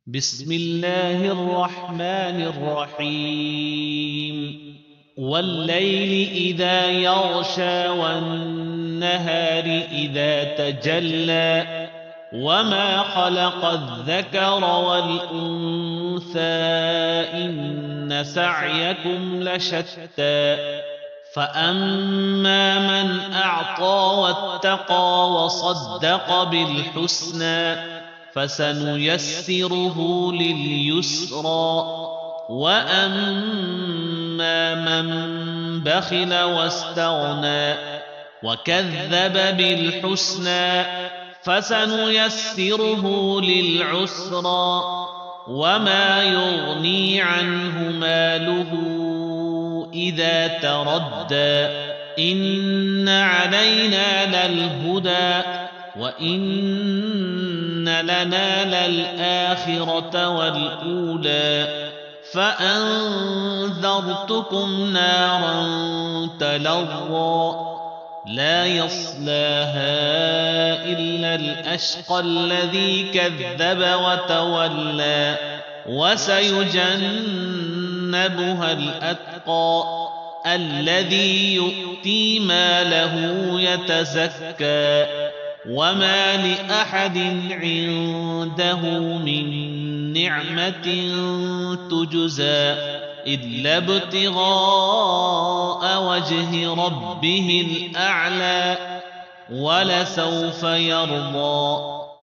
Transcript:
بسم الله الرحمن الرحيم والليل إذا يغشى والنهار إذا تجلى وما خلق الذكر والأنثى إن سعيكم لشتى فأما من أعطى واتقى وصدق بالحسنى فسنيسره لليسرى وأما من بخل واستغنى وكذب بالحسنى فسنيسره للعسرى وما يغني عنه ماله إذا تردى إن علينا للهدى وإن لنا للآخرة والأولى فأنذرتكم نارا تلظى لا يصلاها إلا الأشقى الذي كذب وتولى وسيجنبها الأتقى الذي يؤتي ماله يتزكى وما لأحد عنده من نعمة تجزى إلا ابتغاء وجه ربه الأعلى ولسوف يرضى